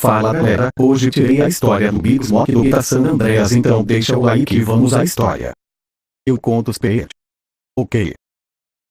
Fala galera, hoje tirei a história do Big Smoke do Guitar San Andreas, então deixa o like e vamos à história. Eu conto os Pet. Ok.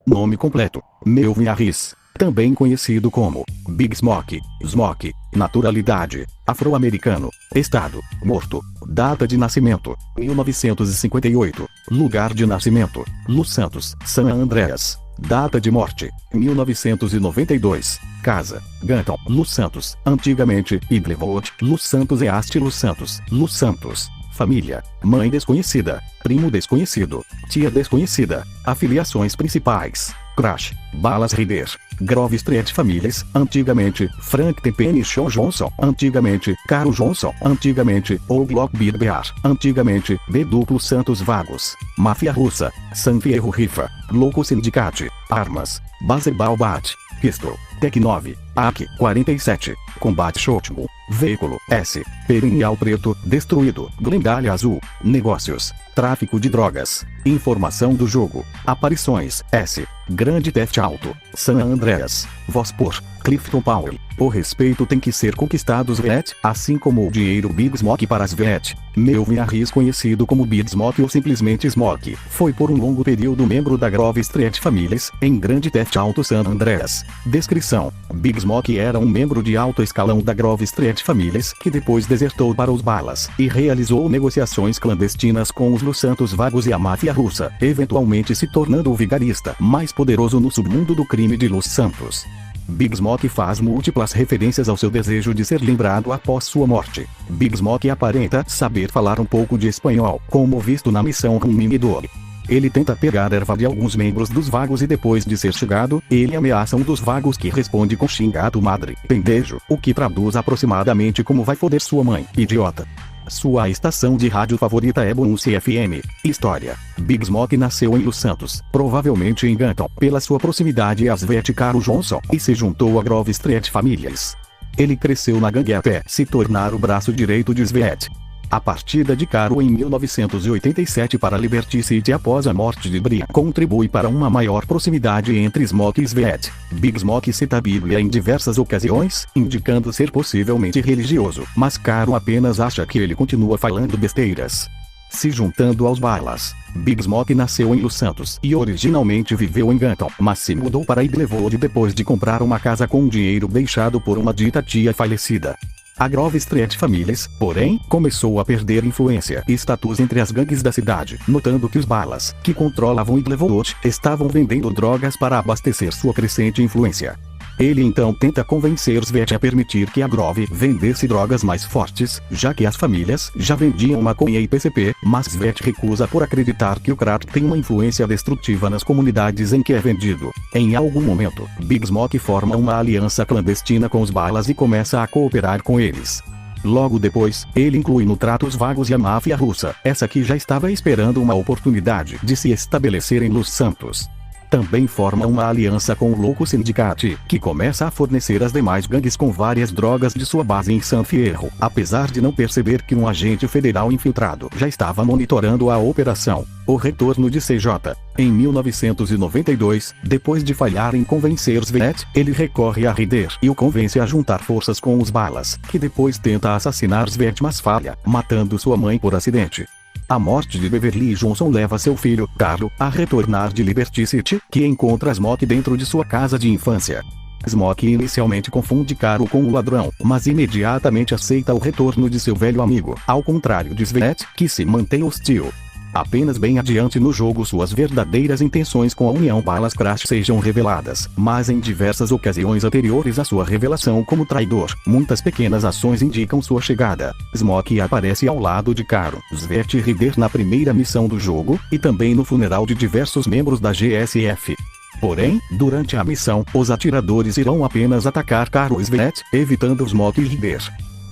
Nome completo: Melvin Harris, também conhecido como Big Smoke, Smoke. Nacionalidade: afro-americano. Estado: morto. Data de nascimento: 1958. Lugar de nascimento: Los Santos, San Andreas. Data de morte: 1992. Casa: Ganton, Los Santos, antigamente Idlewood, Los Santos e Asti Los Santos, Los Santos. Família: mãe desconhecida, primo desconhecido, tia desconhecida. Afiliações principais: Crash, Balas Rider, Grove Street Famílias, antigamente Frank Tempene Shaw Johnson, antigamente Caro Johnson, antigamente Old Block Beer Bear, antigamente B Duplo Santos Vagos. Máfia Russa: San Fierro Rifa, Louco Syndicate, Armas, Baseball Bat, Pistol, Tec 9, AK 47, Combate Shotgun, Veículo S, Perennial Preto, Destruído, Glendale Azul. Negócios: tráfico de drogas. Informação do jogo: aparições S, Grande Theft Auto, San Andreas. Voz por Clifton Powell. O respeito tem que ser conquistado Svet, assim como o dinheiro Big Smoke para Svet. Melvin Harris, conhecido como Big Smoke ou simplesmente Smoke, foi por um longo período membro da Grove Street Famílias, em Grande Theft Auto San Andreas. Descrição: Big Smoke era um membro de alto escalão da Grove Street Famílias, que depois desertou para os Balas, e realizou negociações clandestinas com os Los Santos Vagos e a máfia russa, eventualmente se tornando o vigarista mais poderoso no submundo do crime de Los Santos. Big Smoke faz múltiplas referências ao seu desejo de ser lembrado após sua morte. Big Smoke aparenta saber falar um pouco de espanhol, como visto na missão Rumimidor. Ele tenta pegar erva de alguns membros dos vagos e depois de ser sugado, ele ameaça um dos vagos, que responde com xingado madre, pendejo, o que traduz aproximadamente como vai foder sua mãe, idiota. Sua estação de rádio favorita é Bonus FM. História: Big Smoke nasceu em Los Santos, provavelmente em Ganton, pela sua proximidade a Svet Caro Johnson, e se juntou a Grove Street Famílias. Ele cresceu na gangue até se tornar o braço direito de Svet. A partida de Caro em 1987 para Liberty City após a morte de Brian contribui para uma maior proximidade entre Smoke e Svet. Big Smoke cita a Bíblia em diversas ocasiões, indicando ser possivelmente religioso, mas Caro apenas acha que ele continua falando besteiras. Se juntando aos Balas, Big Smoke nasceu em Los Santos e originalmente viveu em Ganton, mas se mudou para Idlewood depois de comprar uma casa com dinheiro deixado por uma dita tia falecida. A Grove Street Famílias, porém, começou a perder influência e status entre as gangues da cidade, notando que os Balas, que controlavam Idlewood, estavam vendendo drogas para abastecer sua crescente influência. Ele então tenta convencer Svet a permitir que a Grove vendesse drogas mais fortes, já que as famílias já vendiam maconha e PCP, mas Svet recusa por acreditar que o crack tem uma influência destrutiva nas comunidades em que é vendido. Em algum momento, Big Smoke forma uma aliança clandestina com os Balas e começa a cooperar com eles. Logo depois, ele inclui no trato os vagos e a máfia russa, essa que já estava esperando uma oportunidade de se estabelecer em Los Santos. Também forma uma aliança com o Louco Syndicate, que começa a fornecer as demais gangues com várias drogas de sua base em San Fierro, apesar de não perceber que um agente federal infiltrado já estava monitorando a operação. O retorno de CJ. Em 1992, depois de falhar em convencer Svet, ele recorre a Rider e o convence a juntar forças com os Balas, que depois tenta assassinar Svet, mas falha, matando sua mãe por acidente. A morte de Beverly Johnson leva seu filho, Caro, a retornar de Liberty City, que encontra Smoke dentro de sua casa de infância. Smoke inicialmente confunde Caro com o ladrão, mas imediatamente aceita o retorno de seu velho amigo, ao contrário de Svet, que se mantém hostil. Apenas bem adiante no jogo suas verdadeiras intenções com a União Balas Crash sejam reveladas, mas em diversas ocasiões anteriores à sua revelação como traidor, muitas pequenas ações indicam sua chegada. Smoke aparece ao lado de Caro, Svet e Rider na primeira missão do jogo, e também no funeral de diversos membros da GSF. Porém, durante a missão, os atiradores irão apenas atacar Caro e Svet, evitando Smoke e Rider.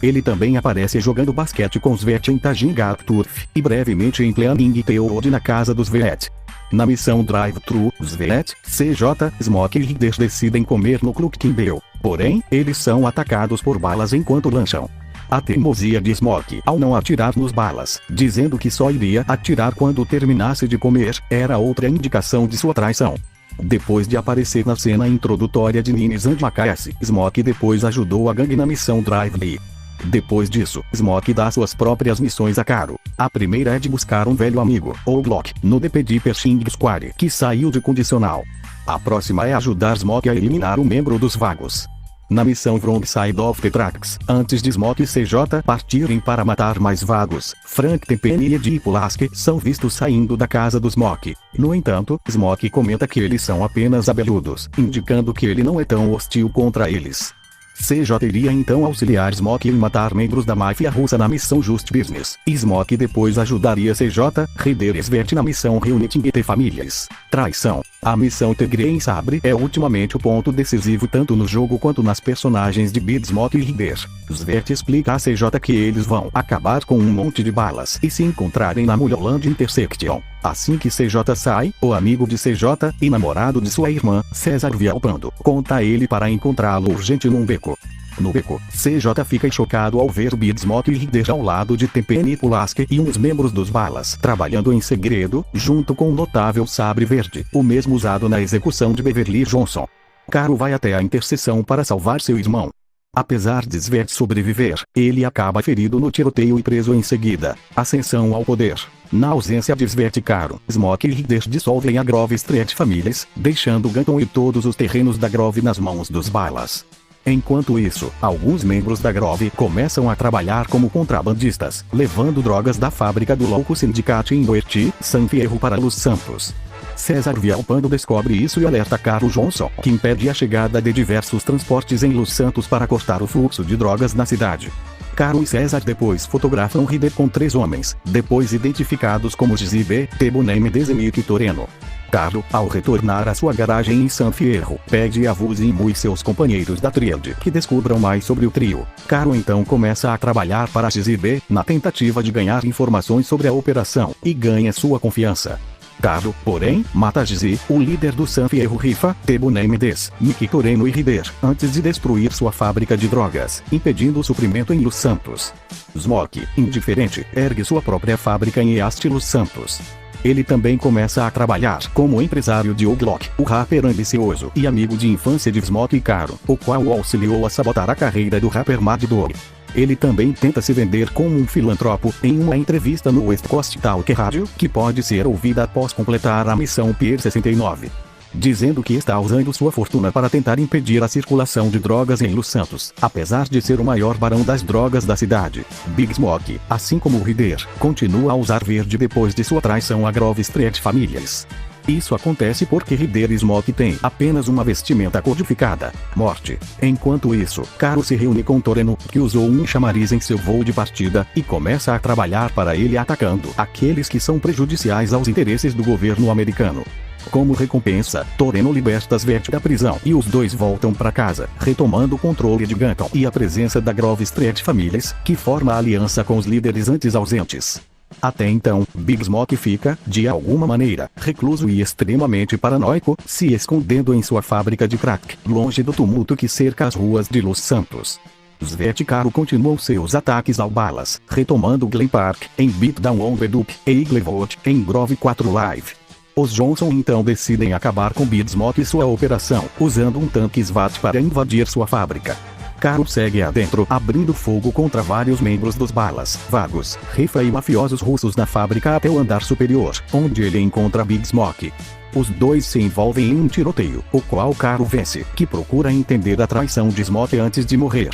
Ele também aparece jogando basquete com Svet em Tajinga Turf, e brevemente em Planning Teod na casa dos Svet. Na missão Drive-Thru, Svet, CJ, Smoke e Rider decidem comer no Club Kimball, porém, eles são atacados por Balas enquanto lancham. A teimosia de Smoke ao não atirar nos Balas, dizendo que só iria atirar quando terminasse de comer, era outra indicação de sua traição. Depois de aparecer na cena introdutória de Nines and Macass, Smoke depois ajudou a gangue na missão Drive-By. Depois disso, Smoke dá suas próprias missões a Caro. A primeira é de buscar um velho amigo, O'Glock, no DPD Pershing Square, que saiu de condicional. A próxima é ajudar Smoke a eliminar um membro dos vagos. Na missão Wrong Side of the Tracks, antes de Smoke e CJ partirem para matar mais vagos, Frank Tenpenny e Eddie Pulaski são vistos saindo da casa do Smoke. No entanto, Smoke comenta que eles são apenas abelhudos, indicando que ele não é tão hostil contra eles. CJ iria então auxiliar Smoke em matar membros da máfia russa na missão Just Business. Smoke depois ajudaria CJ, Ryder e Svert na missão Reuniting the Families. Traição. A missão Tigre em Sabre é ultimamente o ponto decisivo tanto no jogo quanto nas personagens de Big Smoke e Ryder. Svert explica a CJ que eles vão acabar com um monte de balas e se encontrarem na Mulholland Intersection. Assim que CJ sai, o amigo de CJ e namorado de sua irmã, César Vielpando, conta a ele para encontrá-lo urgente num beco. No beco, CJ fica chocado ao ver Big Smoke e Ryder ao lado de Tenpenny Pulaski e uns membros dos balas trabalhando em segredo, junto com o notável sabre verde, o mesmo usado na execução de Beverly Johnson. Caro vai até a interseção para salvar seu irmão. Apesar de Svert sobreviver, ele acaba ferido no tiroteio e preso em seguida. Ascensão ao poder. Na ausência de Svert e Caro, Smoke e Ryder dissolvem a Grove Street Families, deixando Ganton e todos os terrenos da Grove nas mãos dos balas. Enquanto isso, alguns membros da Grove começam a trabalhar como contrabandistas, levando drogas da fábrica do Louco Syndicate em Doherty, San Fierro para Los Santos. César Vielpando descobre isso e alerta Caro Johnson, que impede a chegada de diversos transportes em Los Santos para cortar o fluxo de drogas na cidade. Caro e César depois fotografam Ryder com 3 homens, depois identificados como Gizibe, Tebune Mendes e Mickey Toreno. Caro, ao retornar à sua garagem em San Fierro, pede a Vuzimu e seus companheiros da Tríade que descubram mais sobre o trio. Caro então começa a trabalhar para Gizibe, na tentativa de ganhar informações sobre a operação, e ganha sua confiança. Caro, porém, mata Gizi, o líder do San Fierro Rifa, Tebune Mendes, Mickey Toreno e Ryder, antes de destruir sua fábrica de drogas, impedindo o suprimento em Los Santos. Smoke, indiferente, ergue sua própria fábrica em East Los Santos. Ele também começa a trabalhar como empresário de O'Glock, o rapper ambicioso e amigo de infância de Smoke e Caro, o qual o auxiliou a sabotar a carreira do rapper Mad Dog. Ele também tenta se vender como um filantropo em uma entrevista no West Coast Talk Radio, que pode ser ouvida após completar a missão Pier 69. Dizendo que está usando sua fortuna para tentar impedir a circulação de drogas em Los Santos, apesar de ser o maior barão das drogas da cidade. Big Smoke, assim como o Ryder, continua a usar verde depois de sua traição a Grove Street Families. Isso acontece porque Ryder e Smoke têm apenas uma vestimenta codificada, morte. Enquanto isso, Caro se reúne com Toreno, que usou um chamariz em seu voo de partida, e começa a trabalhar para ele atacando aqueles que são prejudiciais aos interesses do governo americano. Como recompensa, Toreno liberta Svert da prisão e os dois voltam para casa, retomando o controle de Ganton e a presença da Grove Street Families, que forma aliança com os líderes antes ausentes. Até então, Big Smoke fica, de alguma maneira, recluso e extremamente paranoico, se escondendo em sua fábrica de crack, longe do tumulto que cerca as ruas de Los Santos. Svert e Caro continuam seus ataques ao balas, retomando Glen Park, em Beatdown on the Duke, e Inglewood, em Grove 4 Live. Os Johnson então decidem acabar com Big Smoke e sua operação, usando um tanque SWAT para invadir sua fábrica. Caro segue adentro, abrindo fogo contra vários membros dos balas, vagos, rifa e mafiosos russos na fábrica até o andar superior, onde ele encontra Big Smoke. Os dois se envolvem em um tiroteio, o qual Caro vence, que procura entender a traição de Smoke antes de morrer.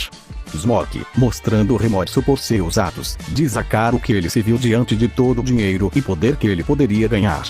Smoke, mostrando remorso por seus atos, diz a Caro que ele se viu diante de todo o dinheiro e poder que ele poderia ganhar.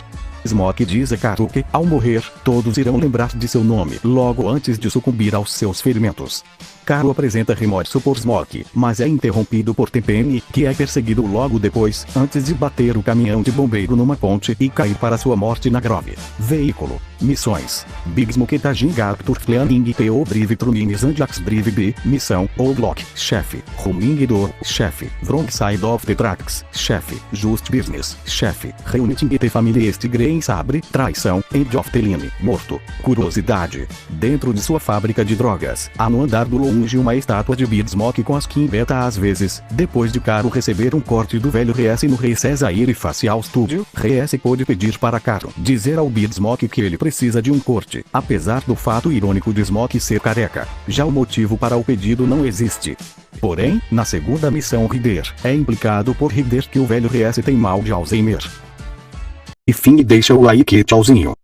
Smoke diz a Caro que, ao morrer, todos irão lembrar de seu nome logo antes de sucumbir aos seus ferimentos. Caro apresenta remorso por Smoke, mas é interrompido por Tenpenny, que é perseguido logo depois, antes de bater o caminhão de bombeiro numa ponte e cair para sua morte na Grove. Veículo. Missões. Big Smoke Tajing Arthur Fleaning Teo Brive Truminis Anjax Brive B. Missão O'Glock, chefe. Ruming Do, chefe. Wrong Side of the Tracks, chefe. Just Business, chefe. Reuniting the Family Estigre em Sabre, traição. End of the Line, morto. Curiosidade. Dentro de sua fábrica de drogas, há no andar do cinge uma estátua de Beadsmoke com a skin beta às vezes. Depois de Caro receber um corte do velho RS no Recaesar Facial Studio, RS pôde pedir para Caro dizer ao Beadsmoke que ele precisa de um corte, apesar do fato irônico de Smoke ser careca. Já o motivo para o pedido não existe. Porém, na segunda missão Rider é implicado por Rider que o velho RS tem mal de Alzheimer. E fim, deixa o like, tchauzinho.